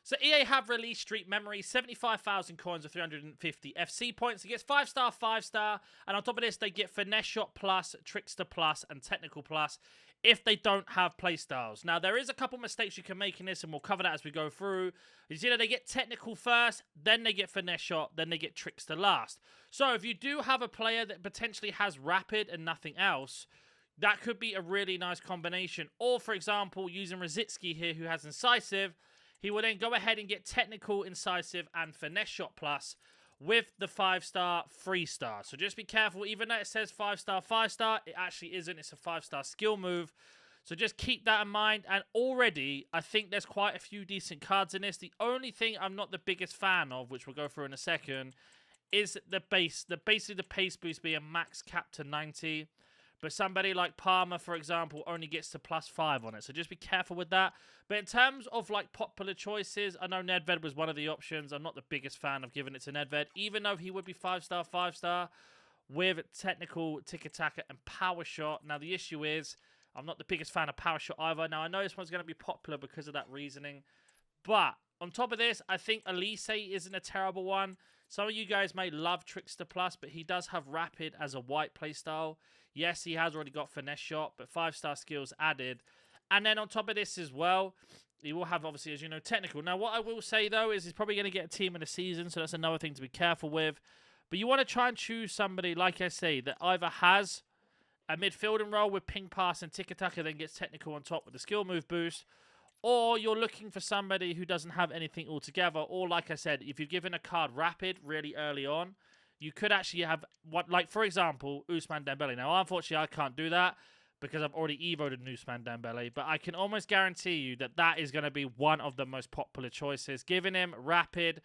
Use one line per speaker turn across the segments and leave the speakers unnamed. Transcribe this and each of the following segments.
So EA have released Street Memory, 75,000 coins of 350 FC points. It gets 5-star, 5-star, and on top of this, they get Finesse Shot Plus, Trickster Plus, and Technical Plus if they don't have playstyles. Now, there is a couple mistakes you can make in this, and we'll cover that as we go through. You see that they get Technical first, then they get Finesse Shot, then they get Trickster last. So if you do have a player that potentially has Rapid and nothing else, that could be a really nice combination. Or, for example, using Rosicki here, who has Incisive, he will then go ahead and get Technical, Incisive, and Finesse Shot Plus with the 5-star, 3-star. So just be careful. Even though it says 5-star, 5-star, it actually isn't. It's a 5-star skill move. So just keep that in mind. And already, I think there's quite a few decent cards in this. The only thing I'm not the biggest fan of, which we'll go through in a second, is basically the pace boost being max capped to 90. But somebody like Palmer, for example, only gets to +5 on it. So just be careful with that. But in terms of like popular choices, I know Nedved was one of the options. I'm not the biggest fan of giving it to Nedved, even though he would be 5-star, 5-star with Technical, Tiki-Taka, and Power Shot. Now, the issue is I'm not the biggest fan of Power Shot either. Now, I know this one's going to be popular because of that reasoning. But on top of this, I think Elise isn't a terrible one. Some of you guys may love Trickster Plus, but he does have Rapid as a white playstyle. Yes, he has already got Finesse Shot, but 5-star skills added. And then on top of this as well, he will have, obviously, as you know, Technical. Now, what I will say, though, is he's probably going to get a team in the season, so that's another thing to be careful with. But you want to try and choose somebody, like I say, that either has a midfielding role with ping pass and tiki-taka, then gets Technical on top with the skill move boost, or you're looking for somebody who doesn't have anything altogether, or like I said, if you've given a card Rapid really early on, you could actually have, like for example, Ousmane Dembele. Now, unfortunately, I can't do that because I've already EVO'd an Ousmane Dembele, but I can almost guarantee you that that is going to be one of the most popular choices, giving him Rapid,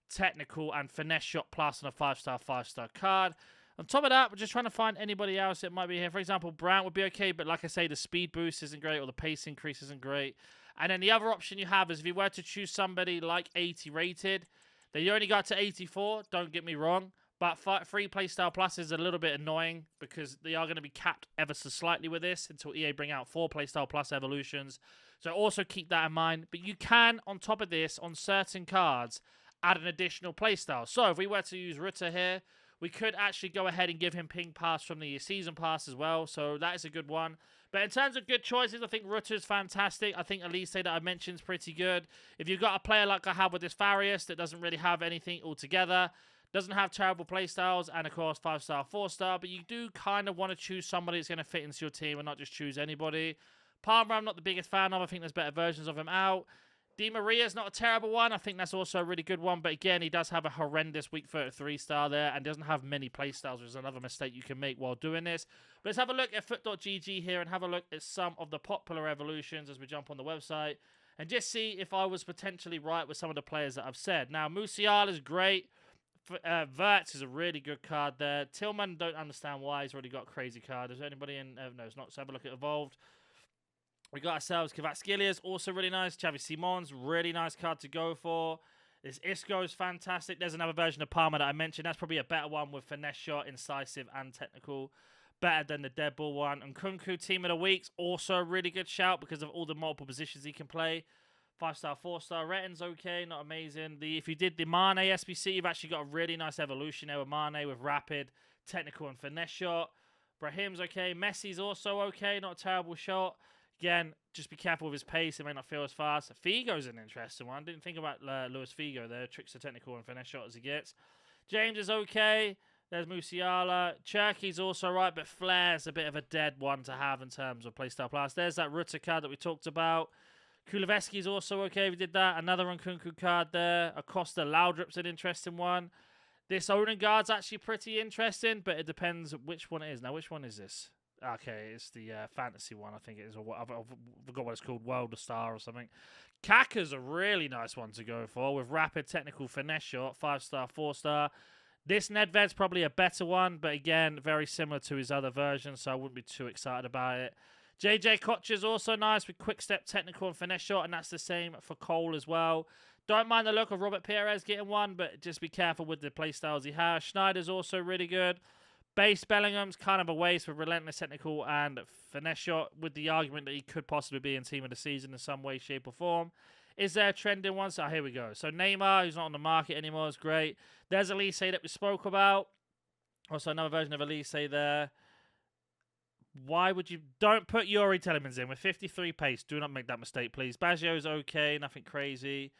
Technical, and Finesse Shot Plus on a 5-star, 5-star card. On top of that, we're just trying to find anybody else that might be here. For example, Brandt would be okay, but like I say, the speed boost isn't great or the pace increase isn't great. And then the other option you have is if you were to choose somebody like 80 rated, then you only got to 84, don't get me wrong. But 3 playstyle plus is a little bit annoying because they are going to be capped ever so slightly with this until EA bring out 4 playstyle plus evolutions. So also keep that in mind. But you can, on top of this, on certain cards, add an additional playstyle. So if we were to use Rutter here, we could actually go ahead and give him ping pass from the season pass as well. So that is a good one. But in terms of good choices, I think Rutter's fantastic. I think Elise that I mentioned is pretty good. If you've got a player like I have with this Farius that doesn't really have anything altogether, doesn't have terrible playstyles, and of course 5-star, 4-star, but you do kind of want to choose somebody that's going to fit into your team and not just choose anybody. Palmer, I'm not the biggest fan of. I think there's better versions of him out. Di Maria's not a terrible one. I think that's also a really good one. But again, he does have a horrendous weak 33 star there and doesn't have many playstyles, which is another mistake you can make while doing this. But let's have a look at foot.gg here and have a look at some of the popular evolutions as we jump on the website and just see if I was potentially right with some of the players that I've said. Now, Musiala is great. Verts is a really good card there. Tillman, don't understand why he's already got a crazy card. Is there anybody in? No, it's not. Let's have a look at Evolved. We got ourselves Kvaratskhelia, also really nice. Xavi Simons, really nice card to go for. This Isco is fantastic. There's another version of Palmer that I mentioned. That's probably a better one with Finesse Shot, Incisive, and Technical. Better than the Dead Ball one. And Kunku, Team of the Week's also a really good shout because of all the multiple positions he can play. 5-star, 4-star. Retten's okay, not amazing. If you did the Mane SBC, you've actually got a really nice evolution there with Mane with Rapid, Technical, and Finesse Shot. Brahim's okay. Messi's also okay, not a terrible shot. Again, just be careful with his pace. It may not feel as fast. Figo's an interesting one. Didn't think about Luis Figo there. Trickster, Technical, and Finesse Shot as he gets. James is okay. There's Musiala. Cherky's also right, but Flair's a bit of a dead one to have in terms of playstyle plus. There's that Rutter card that we talked about. Kuleveski's also okay. We did that. Another Nkunku card there. Acosta Laudrup's an interesting one. This Odegaard's actually pretty interesting, but it depends which one it is. Now, which one is this? Okay, it's the fantasy one, I think it is. Or I forgot what it's called, World of Star or something. Kaka's a really nice one to go for with Rapid, Technical, Finesse Shot, 5-star, 4-star. This Nedved's probably a better one, but again, very similar to his other version, so I wouldn't be too excited about it. JJ Koch's also nice with Quick Step, Technical, and Finesse Shot, and that's the same for Cole as well. Don't mind the look of Robert Perez getting one, but just be careful with the playstyles he has. Schneider's also really good. Base Bellingham's kind of a waste with Relentless, Technical, and Finesse Shot, with the argument that he could possibly be in Team of the Season in some way, shape, or form. Is there a trending one? So here we go. So Neymar, who's not on the market anymore, is great. There's Elise that we spoke about. Also another version of Elise there. Why would you... Don't put Yuri Telemans in with 53 pace. Do not make that mistake, please. Baggio's okay. Nothing crazy.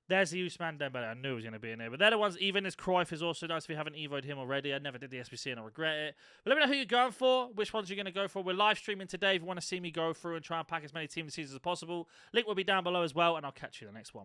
There's the Usman Dembele. I knew he was going to be in there. But they're the ones... Even as Cruyff is also nice if you haven't evoed him already. I never did the SBC and I regret it. But let me know who you're going for. Which ones you're going to go for. We're live streaming today if you want to see me go through and try and pack as many team seasons as possible. Link will be down below as well. And I'll catch you in the next one.